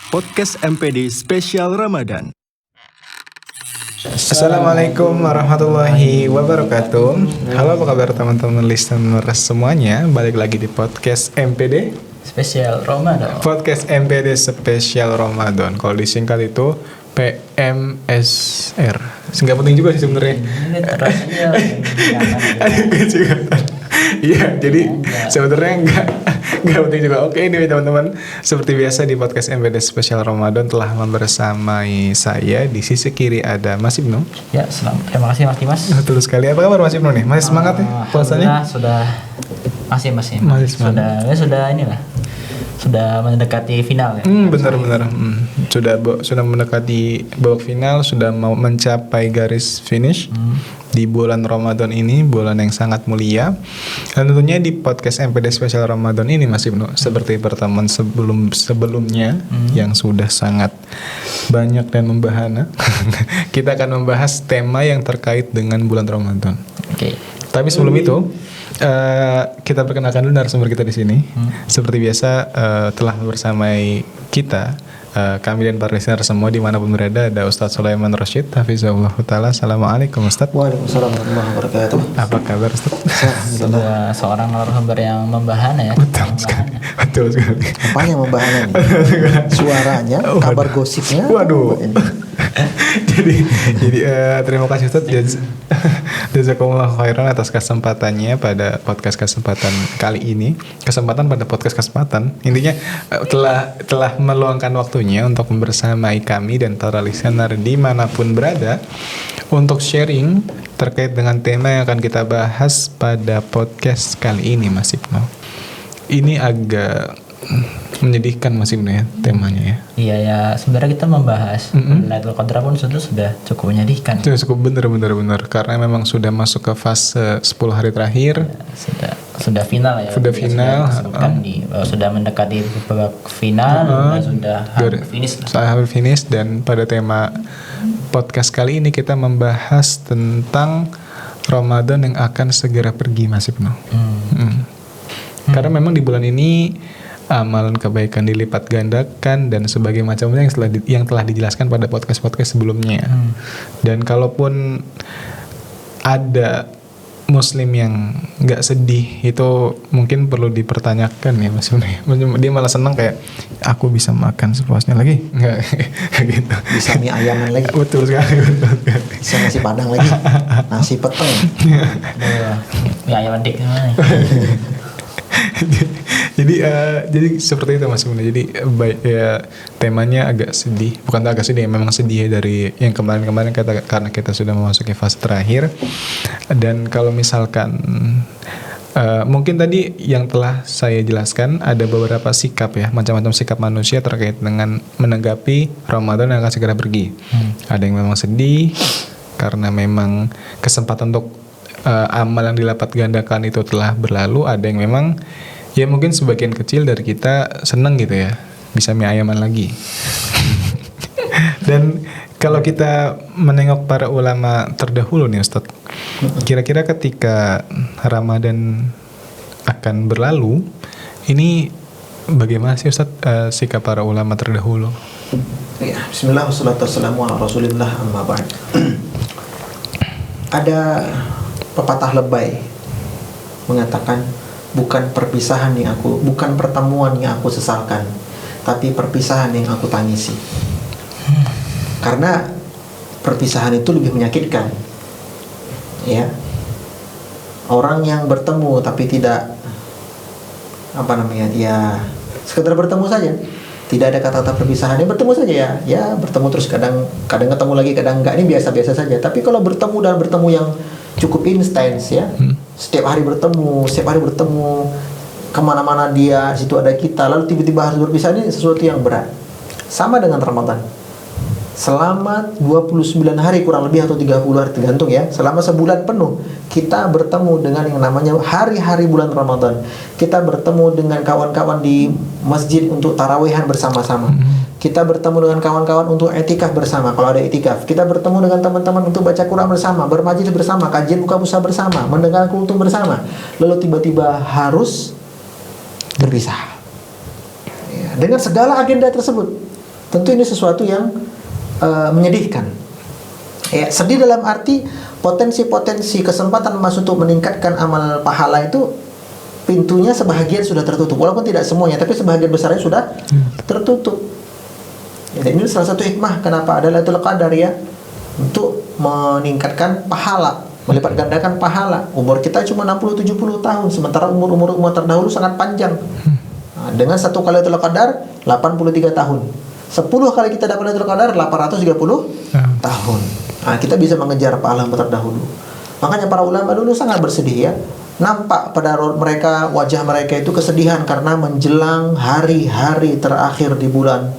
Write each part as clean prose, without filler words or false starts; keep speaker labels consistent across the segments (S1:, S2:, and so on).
S1: Podcast MPD Spesial Ramadan.
S2: Assalamualaikum warahmatullahi wabarakatuh. Halo, apa kabar teman-teman listener semuanya? Balik lagi di podcast MPD
S3: Spesial Ramadan.
S2: Podcast MPD Spesial Ramadan. Kalau disingkat itu PMSR. Nggak penting juga sih sebenarnya.
S3: Ini terasanya
S2: Iya, jadi sebenarnya nggak penting juga. Oke, ini teman-teman, seperti biasa di podcast MPD Spesial Ramadan telah membersamai saya. Di sisi kiri ada Mas Ibnu.
S3: Ya, terima kasih Mas Dimas.
S2: Betul sekali. Apa kabar Mas Ibnu nih? Masih semangat nih puasanya?
S3: Masih
S2: semangat.
S3: Sudah inilah. Sudah mendekati final ya.
S2: Benar-benar. Sudah mendekati babak final, sudah mau mencapai garis finish di bulan Ramadan ini, bulan yang sangat mulia. Dan tentunya di podcast MPD Spesial Ramadan ini Mas Ibnu, seperti pertemuan sebelumnya yang sudah sangat banyak dan membahana, kita akan membahas tema yang terkait dengan bulan Ramadan.
S3: Oke.
S2: Tapi sebelum itu kita perkenalkan dulu narasumber kita di sini. Seperti biasa telah bersamai kita kami dan para listener semua dimanapun berada, ada Ustadz Sulaiman Rasyid Hafizahullah Ta'ala. Assalamualaikum Ustadz.
S4: Waalaikumsalam warahmatullahi wabarakatuh.
S2: Apa kabar Ustadz?
S3: Sudah seorang narasumber yang membahana ya.
S2: Betul sekali.
S4: Apanya yang membahana nih? Suaranya, kabar gosipnya.
S2: Waduh. jadi terima kasih Ustadz jazakumullah khairan atas kesempatannya pada podcast kesempatan kali ini. Intinya telah meluangkan waktunya untuk membersamai kami dan para listener dimanapun berada untuk sharing terkait dengan tema yang akan kita bahas pada podcast kali ini, Mas Ibnu. Ini agak menyedihkan Mas Ibnu ya temanya ya.
S3: Iya ya, sebenarnya kita membahas Lailatul Qadar pun sudah cukup menyedihkan.
S2: Itu cukup benar karena memang sudah masuk ke fase 10 hari terakhir.
S3: Ya, sudah final ya.
S2: Sudah final.
S3: Sudah mendekati babak final dan sudah hampir finish.
S2: Dan pada tema podcast kali ini kita membahas tentang Ramadan yang akan segera pergi, Mas Ibnu. Karena memang di bulan ini amalan kebaikan dilipat gandakan dan sebagainya macamnya yang telah dijelaskan pada podcast sebelumnya. Dan kalaupun ada muslim yang nggak sedih, itu mungkin perlu dipertanyakan ya Mas. Dia malah senang kayak aku bisa makan sepuasnya lagi, nggak gitu.
S4: Bisa mie ayaman lagi.
S2: Betul sekali.
S4: Bisa nasi padang lagi. Nasi peteng.
S3: Ya ayam adik gimana?
S2: Jadi seperti itu Mas Ibnu. Jadi baik ya, temanya agak sedih, bukan agak sedih, memang sedih ya, dari yang kemarin karena kita sudah memasuki fase terakhir. Dan kalau misalkan mungkin tadi yang telah saya jelaskan, ada beberapa sikap ya, macam-macam sikap manusia terkait dengan menanggapi Ramadan yang akan segera pergi. Ada yang memang sedih karena memang kesempatan untuk amal yang dilapat gandakan itu telah berlalu. Ada yang memang ya mungkin sebagian kecil dari kita senang gitu ya, bisa mie ayaman lagi. Dan kalau kita menengok para ulama terdahulu nih Ustadz, kira-kira ketika Ramadan akan berlalu, ini bagaimana sih Ustadz sikap para ulama terdahulu?
S4: Ya, bismillah wassalatu wassalamu ala rasulillah amma ba'd. Ada pepatah lebay mengatakan, bukan pertemuan yang aku sesalkan, tapi perpisahan yang aku tangisi. Karena perpisahan itu lebih menyakitkan. Ya. Orang yang bertemu tapi tidak ya sekedar bertemu saja. Tidak ada kata-kata perpisahan, ya bertemu saja ya bertemu terus, kadang ketemu lagi, kadang enggak, ini biasa-biasa saja. Tapi kalau bertemu dan bertemu yang cukup intens ya, setiap hari bertemu, kemana-mana dia, situ ada kita, lalu tiba-tiba harus berpisah, ini sesuatu yang berat. Sama dengan Ramadan. Selama 29 hari kurang lebih atau 30 hari tergantung ya, selama sebulan penuh kita bertemu dengan yang namanya hari-hari bulan Ramadan. Kita bertemu dengan kawan-kawan di masjid untuk tarawehan bersama-sama. Kita bertemu dengan kawan-kawan untuk etikaf bersama kalau ada etikaf. Kita bertemu dengan teman-teman untuk baca Quran bersama, bermajlis bersama, kajian buka puasa bersama, mendengar kultum bersama. Lalu tiba-tiba harus berpisah. Ya, dengan segala agenda tersebut. tentu ini sesuatu yang menyedihkan. Ya, sedih dalam arti potensi-potensi kesempatan emas untuk meningkatkan amal pahala itu pintunya sebahagian sudah tertutup, walaupun tidak semuanya, tapi sebahagian besarnya sudah tertutup. Ya, ini salah satu hikmah kenapa ada Lailatul Qadar ya, untuk meningkatkan pahala, melipat gandakan pahala. Umur kita cuma 60-70 tahun, sementara umur terdahulu sangat panjang. Nah, dengan satu kali Lailatul Qadar 83 tahun. 10 kali kita dapat Lailatul Qadar 830 tahun. Nah, kita bisa mengejar pahala umur terdahulu. Makanya para ulama dulu sangat bersedih ya. Nampak pada mereka, wajah mereka itu kesedihan karena menjelang hari-hari terakhir di bulan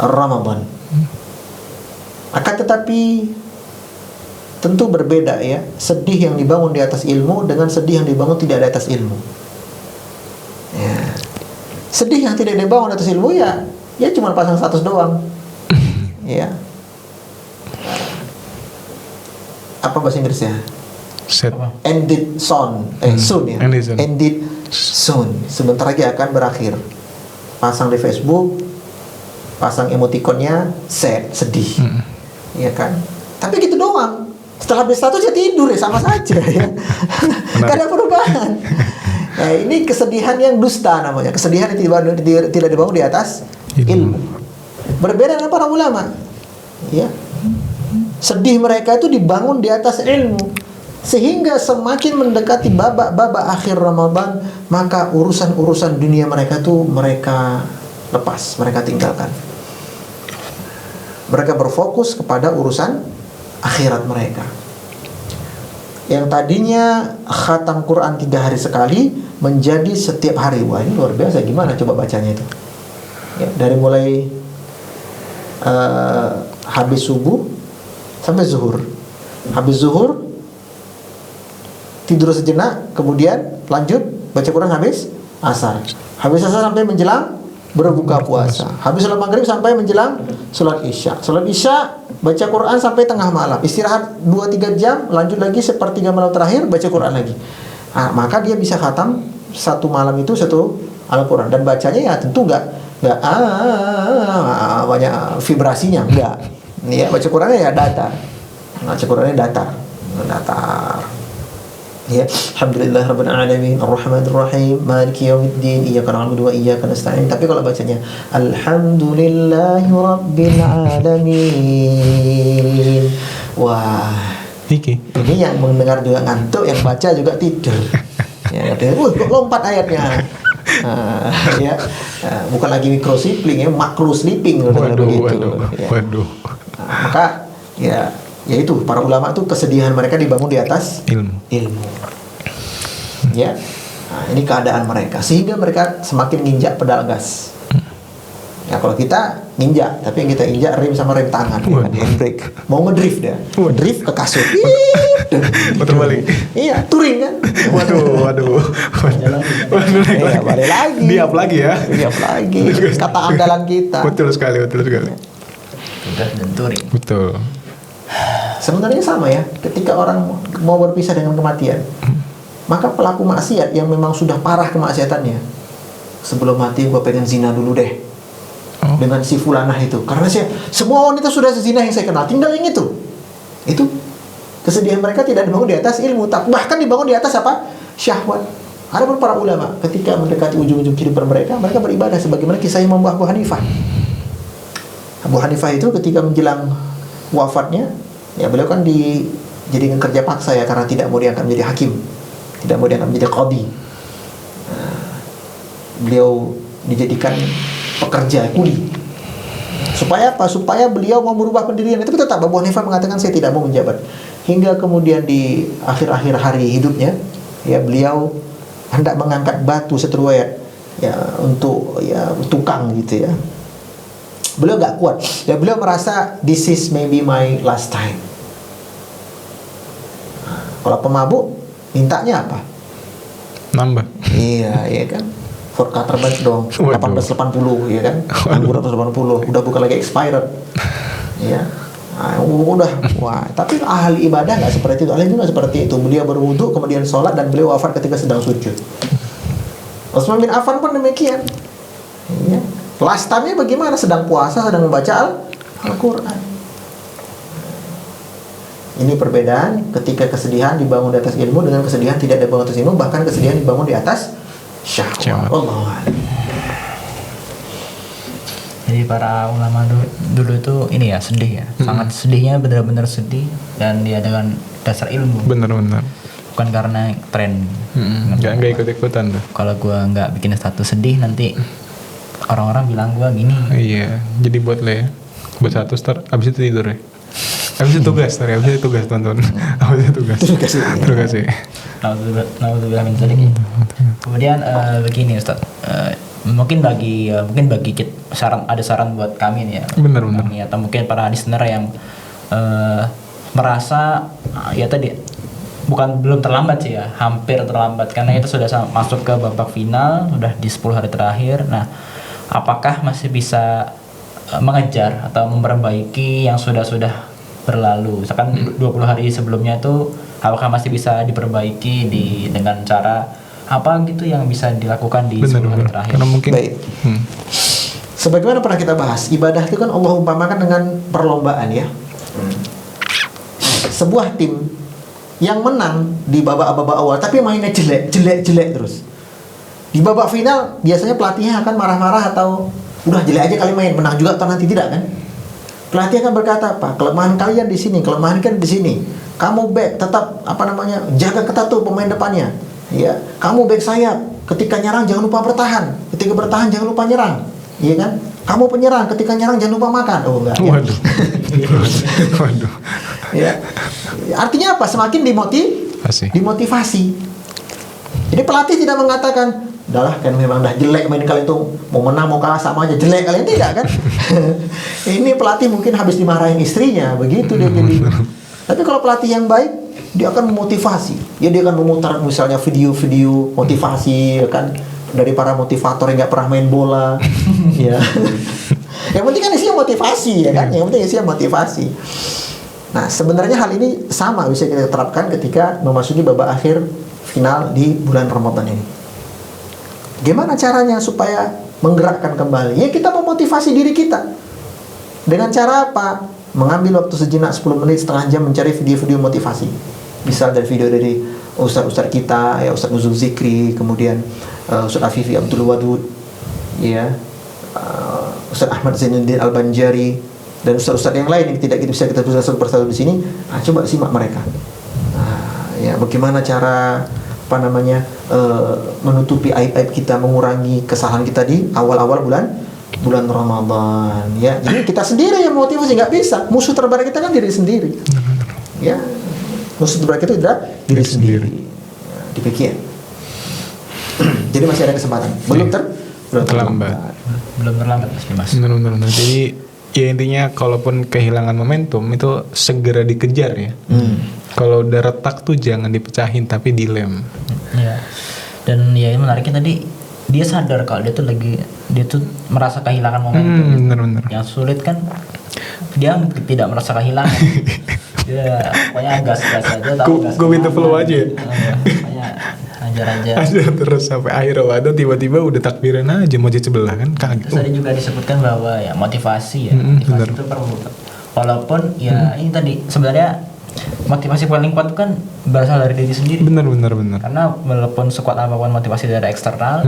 S4: Ramadan. Akan tetapi tentu berbeda ya, sedih yang dibangun di atas ilmu dengan sedih yang dibangun tidak di atas ilmu. Ya. Sedih yang tidak dibangun di atas ilmu ya cuma pasang status doang. Ya. Apa bahasa Inggrisnya?
S2: Set.
S4: Ended soon, soon ya. Ended soon. Sebentar lagi akan berakhir. Pasang di Facebook, pasang emotikonnya sad, sedih. Iya kan? Tapi gitu doang. Setelah beli status ya tidur ya, sama saja ya. Gak ada perubahan. Nah, ini kesedihan yang dusta namanya. Kesedihan yang tidak dibangun di atas ilmu. Berbeda dengan para ulama. Ya. Sedih mereka itu dibangun di atas ilmu. Sehingga semakin mendekati babak-babak akhir Ramadan, maka urusan-urusan dunia mereka tuh mereka lepas, mereka tinggalkan. Mereka berfokus kepada urusan akhirat mereka. Yang tadinya khatam Quran 3 hari sekali menjadi setiap hari. Wah, ini luar biasa. Gimana coba bacanya itu? Ya, dari mulai habis subuh sampai zuhur. Habis zuhur tidur sejenak, kemudian lanjut baca Quran habis asar. Habis asar sampai menjelang berbuka puasa. Habis sholat maghrib sampai menjelang sholat isya. Sholat isya baca Quran sampai tengah malam. Istirahat 2-3 jam, lanjut lagi sepertiga malam terakhir baca Quran lagi. Nah, maka dia bisa khatam satu malam itu satu Al-Quran. Dan bacanya ya tentu nggak banyak vibrasinya, enggak. Ya, baca Qurannya ya datar. Baca Qurannya datar. Ya, alhamdulillah rabbil alamin arrahmanir rahim maliki yaumiddin iyyaka na'budu wa iyyaka nasta'in. Tapi kalau bacanya alhamdulillahi rabbil alamin, wah, ini yang mendengar juga ngantuk, yang baca juga tidur. Ya, kok lompat ayatnya. Ya, bukan lagi micro sleeping ya, macro sleeping begitu.
S2: Waduh.
S4: Maka ya itu para ulama itu kesedihan mereka dibangun di atas ilmu. Ya, nah, ini keadaan mereka sehingga mereka semakin nginjak pedal gas. Ya, kalau kita nginjak, tapi yang kita injak rem sama rem tangan, ya, handbrake. Mau ngedrift dia, drift ke kasur.
S2: Putar balik.
S4: Iya, touring kan.
S2: Waduh.
S4: Iya, balik lagi.
S2: Diap lagi ya.
S4: Diap lagi. Kata andalan kita.
S2: Betul sekali.
S3: Tugas dan touring.
S2: Betul.
S4: Sebenarnya sama ya, ketika orang mau berpisah dengan kematian, maka pelaku maksiat yang memang sudah parah kemaksiatannya, sebelum mati gue pengen zina dulu deh dengan si fulanah itu, karena semua wanita sudah zina yang saya kenal, tinggal yang itu kesedihan mereka tidak dibangun di atas ilmu, bahkan dibangun di atas apa? Syahwat. Ada pun para ulama ketika mendekati ujung-ujung kehidupan mereka beribadah sebagaimana kisah Imam Abu Hanifah. Abu Hanifah itu ketika menjelang wafatnya, ya beliau kan dijadikan kerja paksa ya, karena tidak mau diangkat menjadi hakim, tidak mau diangkat menjadi qadhi. Beliau dijadikan pekerja kuli. Supaya apa? Supaya beliau mau merubah pendirian. Tapi tetap Abu Hanifah mengatakan saya tidak mau menjabat. Hingga kemudian di akhir-akhir hari hidupnya, ya beliau hendak mengangkat batu seteruayat ya untuk ya tukang gitu ya. Beliau gak kuat. Dan beliau merasa this is maybe my last time. Kalau pemabuk mintanya apa?
S2: Nambah.
S4: Iya kan. For Cutterbank dong 1880 ya kan. Anggur 1880 udah bukan lagi expired. Ya. Nah, udah. Wah, tapi ahli ibadah nggak seperti itu. Ahli itu nggak seperti itu. Beliau berwudu kemudian sholat dan beliau wafat ketika sedang sujud. Utsman bin Affan pun demikian. Ya. Last time-nya bagaimana? Sedang puasa, sedang membaca Al-Quran. Ini perbedaan ketika kesedihan dibangun di atas ilmu dengan kesedihan tidak dibangun di atas ilmu, bahkan kesedihan dibangun di atas syahwat. Wallahu a'lam.
S3: Jadi para ulama dulu itu ini ya sedih ya, sangat sedihnya benar-benar sedih dan dia dengan dasar ilmu.
S2: Benar-benar.
S3: Bukan karena tren.
S2: Nggak ikut-ikutan tuh.
S3: Kalau gua nggak bikin status sedih nanti orang-orang bilang gua gini.
S2: Iya, jadi buat le ya. Buat satu start, abis itu tidur ya. Abis itu tugas, abis itu tugas teman-teman. Abis itu tugas. Terima kasih.
S3: Nauzubillah min dzalik. Kemudian begini Ustaz. Mungkin bagi ada saran buat kami nih ya.
S2: Benar.
S3: Kami, atau mungkin para listener yang merasa ya tadi belum terlambat sih ya, hampir terlambat karena itu sudah masuk ke babak final, sudah di 10 hari terakhir. Nah, apakah masih bisa mengejar atau memperbaiki yang sudah berlalu? Misalkan 20 hari sebelumnya itu apakah masih bisa diperbaiki dengan cara apa gitu yang bisa dilakukan di 10 hari terakhir?
S2: Karena mungkin
S4: baik. Sebagaimana pernah kita bahas, ibadah itu kan Allah umpamakan dengan perlombaan ya. Sebuah tim yang menang di babak awal tapi mainnya jelek terus. Di babak final biasanya pelatihnya akan marah-marah atau udah jelek aja kali main, menang juga atau nanti tidak kan? Pelatih akan berkata apa? Kelemahan kalian di sini, kelemahan kan di sini. Kamu back tetap jaga ketat tuh pemain depannya. Ya, kamu back sayap. Ketika nyerang jangan lupa bertahan. Ketika bertahan jangan lupa nyerang. Iya kan? Kamu penyerang, ketika nyerang jangan lupa makan. Oh enggak.
S2: Waduh.
S4: Ya. Artinya apa? Semakin dimotivasi. Jadi pelatih tidak mengatakan, udahlah kan memang dah jelek main kalian itu, mau menang mau kalah sama aja jelek kalian, tidak kan? Ini pelatih mungkin habis dimarahin istrinya, begitu dia jadi. Tapi kalau pelatih yang baik, dia akan memotivasi. Dia akan memutar misalnya video-video motivasi, ya kan, dari para motivator yang nggak pernah main bola, ya. Yang penting kan isinya motivasi, ya kan? Yang penting isinya motivasi. Nah, sebenarnya hal ini sama bisa kita terapkan ketika memasuki babak akhir final di bulan Ramadan ini. Gimana caranya supaya menggerakkan kembali? Ya kita memotivasi diri kita. Dengan cara apa? Mengambil waktu sejenak 10 menit, setengah jam mencari video-video motivasi. Misal dari video dari ustaz-ustaz kita, ya Ustaz Nuzul Zikri, kemudian Ustaz Afifi Abdul Wadud, ya, Ustaz Ahmad Zainuddin Al-Banjari, dan ustaz-ustaz yang lain yang tidak bisa kita bahas persatu di sini. Coba simak mereka. Ya, bagaimana cara menutupi aib-aib kita, mengurangi kesalahan kita di awal-awal bulan Ramadan, ya. Jadi kita sendiri yang motivasi, nggak bisa. Musuh terberat kita kan diri sendiri, ya. Musuh terberat kita adalah diri sendiri. Ya, dipikir. Jadi masih ada kesempatan. Belum terlambat.
S3: Belum terlambat Mas.
S2: Benar. Jadi ya intinya kalaupun kehilangan momentum itu segera dikejar ya. Kalau udah retak tuh jangan dipecahin tapi dilem.
S3: Ya. Dan ya menariknya tadi dia sadar kalau dia tuh merasa kehilangan momentum.
S2: Benar.
S3: Yang sulit kan dia tidak merasa kehilangan. Dia pokoknya gas-gas aja,
S2: Gue minta flow aja.
S3: Pokoknya ajar
S2: terus sampai akhir Ramadan tiba-tiba udah takbiran aja mau jadi sebelah kan kaget.
S3: Terus tadi juga disebutkan bahwa ya motivasi
S2: benar.
S3: itu perlu. Walaupun ya ini tadi sebenarnya motivasi paling kuat itu kan berasal dari diri sendiri. Benar. Karena walaupun sekuat apapun motivasi dari eksternal,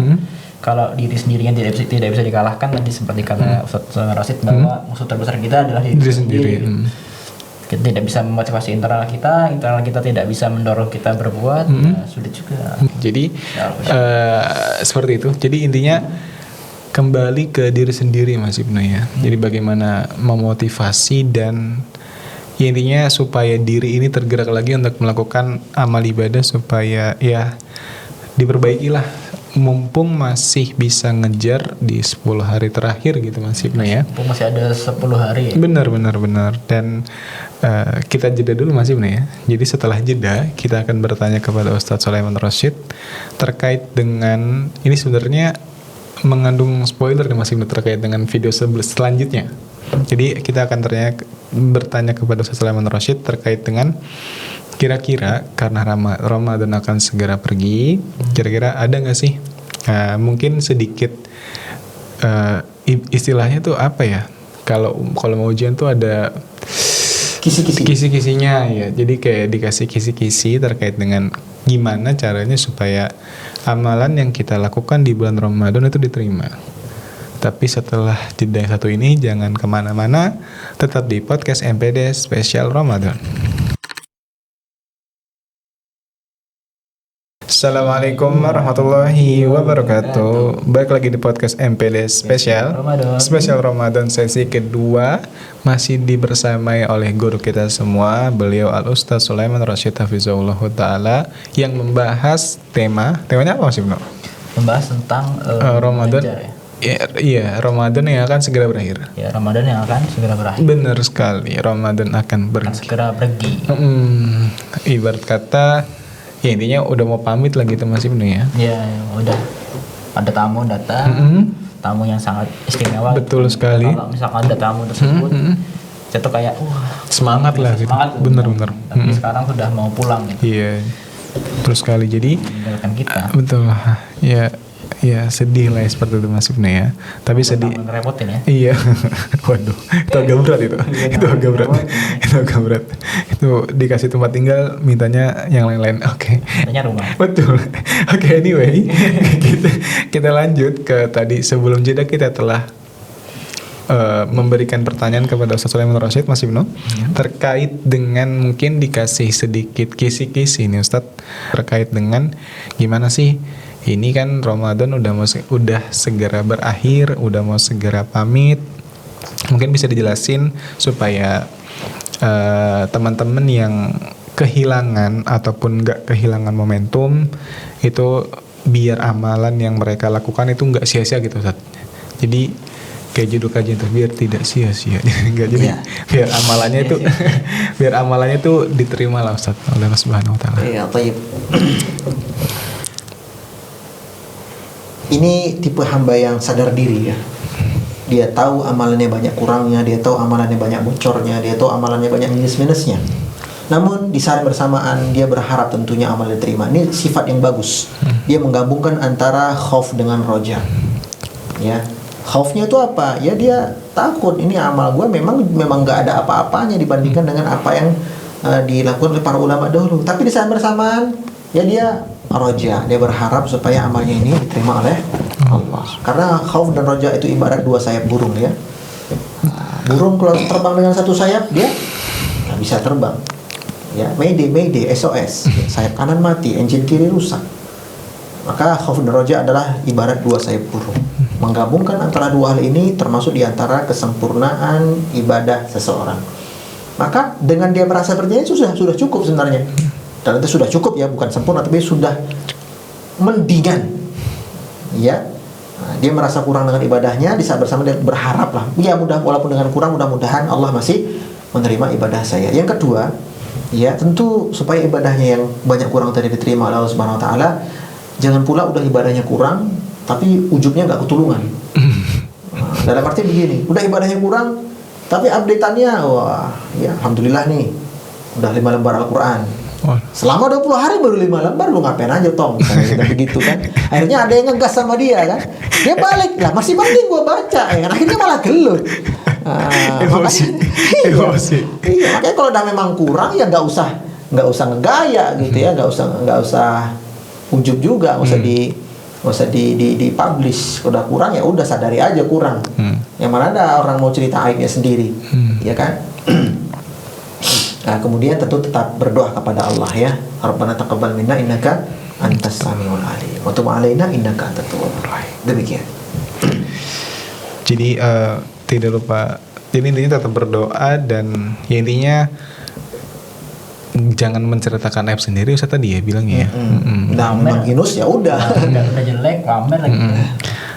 S3: kalau diri sendirinya tidak bisa dikalahkan, tadi seperti kata Ustaz Rasid bahwa musuh terbesar kita adalah diri sendiri. Kita tidak bisa memotivasi internal kita tidak bisa mendorong kita berbuat, sulit juga.
S2: Jadi seperti itu. Jadi intinya kembali ke diri sendiri Mas Ibnu ya. Jadi bagaimana memotivasi dan ya intinya supaya diri ini tergerak lagi untuk melakukan amal ibadah supaya ya diperbaikilah. Mumpung masih bisa ngejar di 10 hari terakhir gitu Mas Ibnu ya.
S3: Mumpung masih ada 10 hari ya?
S2: Benar. Dan kita jeda dulu Mas Ibnu ya. Jadi setelah jeda kita akan bertanya kepada Ustadz Sulaiman Rasyid terkait dengan ini sebenarnya mengandung spoiler nih Mas Ibnu terkait dengan video selanjutnya. Jadi kita akan bertanya kepada Ustadz Sulaiman Rasyid terkait dengan kira-kira karena Ramadan akan segera pergi, kira-kira ada nggak sih mungkin sedikit istilahnya tuh apa ya? Kalau mau ujian tuh ada
S4: Kisi-kisi.
S2: kisi-kisinya ya. Jadi kayak dikasih kisi-kisi terkait dengan gimana caranya supaya amalan yang kita lakukan di bulan Ramadan itu diterima. Tapi setelah jeda yang satu ini jangan kemana-mana, tetap di podcast MPD Spesial Ramadan. Assalamualaikum warahmatullahi wabarakatuh. Balik lagi di podcast MPD Spesial Ramadan sesi kedua. Masih dibersamai oleh guru kita semua, beliau Al-Ustaz Sulaiman Rasyid Hafizahullah Ta'ala, yang membahas temanya apa Mas Ibnu?
S3: Membahas tentang
S2: Ramadan.
S3: belajar,
S2: Iya, Ramadan yang akan segera berakhir.
S3: ya Ramadan yang akan segera berakhir.
S2: Benar sekali, Ramadan akan
S3: Akan segera pergi.
S2: Ibarat kata, ya intinya udah mau pamit lah gitu Mas Ibnu ya.
S3: Ya udah ada tamu datang, tamu yang sangat istimewa.
S2: Betul sekali.
S3: Kalau misalkan ada tamu tersebut, saya tuh kayak
S2: Semangat lah gitu.
S3: semangat,
S2: Bener.
S3: Tapi sekarang sudah mau pulang gitu.
S2: Iya, terus sekali. Jadi
S3: Meninggalkan kita.
S2: betul lah. Ya sedih lah ya seperti itu Mas Ibnu ya. Tapi sedih.
S3: Ngerepotin ya.
S2: Iya. Waduh, itu agak berat itu. Itu agak berat. Itu dikasih tempat tinggal, mintanya yang lain-lain. Oke.
S3: Katanya rumah.
S2: Betul. Oke, anyway, kita lanjut ke tadi. Sebelum jeda kita telah memberikan pertanyaan kepada Ustaz Sulaiman Rasyid, Mas Ibnu, terkait dengan mungkin dikasih sedikit kisi-kisi nih Ustaz, terkait dengan gimana sih ini kan Ramadan udah segera berakhir, udah mau segera pamit. Mungkin bisa dijelasin supaya teman-teman yang kehilangan ataupun nggak kehilangan momentum itu, biar amalan yang mereka lakukan itu nggak sia-sia gitu Ustaz. Jadi kayak judul kajian itu, biar tidak sia-sia. Nggak, jadi biar amalannya itu biar amalannya itu diterima lah Ustaz oleh Allah Subhanahu Wa Taala.
S4: Iya, taib. Ini tipe hamba yang sadar diri ya. Dia tahu amalannya banyak kurangnya, dia tahu amalannya banyak bocornya, dia tahu amalannya banyak minus-minusnya. Namun di saat bersamaan dia berharap tentunya amal diterima. Ini sifat yang bagus. Dia menggabungkan antara khauf dengan roja. Ya, khaufnya itu apa? Ya dia takut ini amal gue memang nggak ada apa-apanya dibandingkan dengan apa yang dilakukan oleh para ulama dahulu. Tapi di saat bersamaan ya dia roja, dia berharap supaya amalnya ini diterima oleh Allah. Karena khauf dan roja itu ibarat dua sayap burung ya. Burung kalau terbang dengan satu sayap dia nggak bisa terbang. Ya, Mayday, SOS. Sayap kanan mati, engine kiri rusak. Maka khauf dan roja adalah ibarat dua sayap burung. Menggabungkan antara dua hal ini termasuk diantara kesempurnaan ibadah seseorang. Maka dengan dia merasa percaya sudah cukup sebenarnya. Dan itu sudah cukup ya, bukan sempurna tapi sudah mendingan. Ya. Nah, dia merasa kurang dengan ibadahnya, di saat bersama dia berharap lah. Ya walaupun dengan kurang, mudah-mudahan Allah masih menerima ibadah saya. Yang kedua, ya tentu supaya ibadahnya yang banyak kurang tadi diterima oleh Allah Subhanahu Wa Taala, jangan pula udah ibadahnya kurang tapi ujubnya nggak ketulungan. Nah, dalam arti begini, udah ibadahnya kurang tapi update-annya wah, ya alhamdulillah nih udah 5 lembar Al-Quran. Selama 20 hari baru 5 lembar, lu ngapain aja Tom? Misalnya begitu kan. Akhirnya ada yang ngegas sama dia kan. Dia balik lah, masih penting gua baca ya kan. Akhirnya malah gelut.
S2: Emosi.
S4: Iya, makanya kalau udah memang kurang ya nggak usah ngegaya gitu ya, nggak usah ujub juga, nggak usah di publish. Kalau udah kurang ya udah sadari aja kurang. Yang mana ada orang mau cerita aibnya sendiri, ya kan? Nah, kemudian tentu tetap berdoa kepada Allah ya. Rabbana taqabbal minna innaka antas samiul alim wa tub alaina innaka antat tawwabur rahim. Demikian.
S2: Jadi tidak lupa, jadi intinya tetap berdoa dan ya intinya jangan menceritakan aib sendiri Ustaz tadi ya bilangnya ya.
S4: Nah, memang minus ya udah.
S3: Udah jelek, pamer lagi.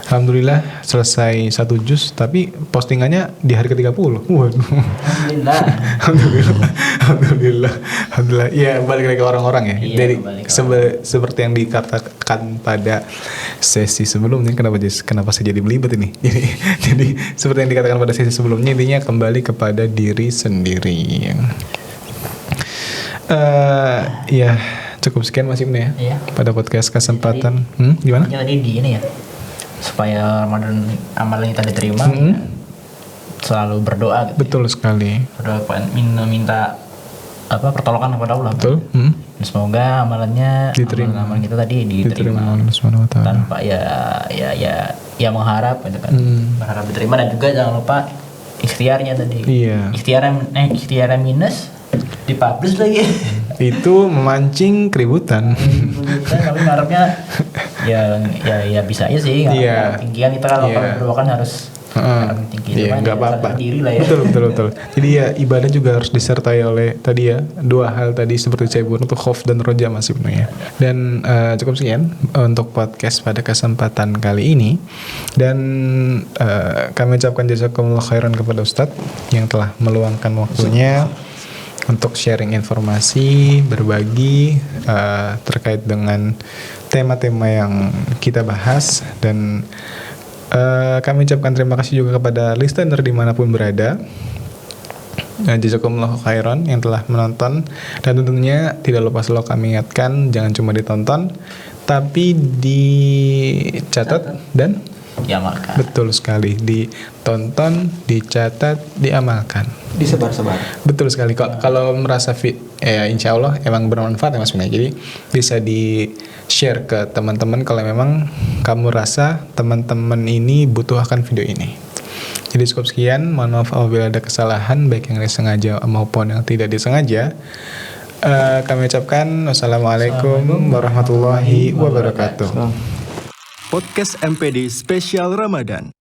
S2: Alhamdulillah selesai 1 juz, tapi postingannya di hari ke-30. Waduh. Alhamdulillah. Ya balik lagi ke orang-orang ya.
S3: Iya,
S2: Jadi seperti yang dikatakan pada sesi sebelumnya, kenapa saya jadi belibet ini? Jadi seperti yang dikatakan pada sesi sebelumnya, intinya kembali kepada diri sendiri. Ya cukup sekian Mas Ibnu ya.
S3: Iya.
S2: Pada podcast kesempatan. Gimana?
S3: Tadi di ini ya. supaya Ramadan amalan kita diterima, ya, selalu berdoa gitu.
S2: Betul sekali.
S3: Berdoa minta pertolongan kepada Allah.
S2: Betul.
S3: Dan semoga amalannya
S2: Diterima.
S3: amalan kita tadi diterima.
S2: oleh Allah Subhanahu wa taala.
S3: Tanpa ya mengharap gitu kan. Berharap diterima, dan juga jangan lupa ikhtiarnya tadi.
S2: Iya.
S3: Ikhtiarnya minus, dipublish lagi.
S2: Itu memancing keributan.
S3: Tapi ngarepnya ya bisa aja sih.
S2: Iya.
S3: Tinggian kita kalau berdoa kan harus tinggi.
S2: Iya, nggak apa-apa.
S3: Diri lah ya.
S2: Betul. Jadi ya ibadah juga harus disertai oleh tadi ya dua hal tadi seperti saya bilang, untuk khauf dan roja masih penuh ya. Dan cukup sekian untuk podcast pada kesempatan kali ini. Dan kami ucapkan jazakumullah khairan kepada Ustadz yang telah meluangkan waktunya untuk sharing informasi, berbagi terkait dengan tema-tema yang kita bahas. Dan kami ucapkan terima kasih juga kepada listener dimanapun berada. Jazakumullah khairan yang telah menonton. Dan tentunya tidak lupa selalu kami ingatkan, jangan cuma ditonton, tapi dicatat dan
S3: diamalkan.
S2: Betul sekali, ditonton, dicatat, diamalkan,
S4: disebar-sebar.
S2: Betul sekali. Kalau merasa fit, insya Allah emang bermanfaat ya Mas Bina. Jadi bisa di-share ke teman-teman kalau memang kamu rasa teman-teman ini butuh akan video ini. Jadi cukup sekian. Mohon maaf apabila ada kesalahan, baik yang disengaja maupun yang tidak disengaja. Kami ucapkan wassalamualaikum warahmatullahi wabarakatuh.
S1: Podcast MPD Spesial Ramadan.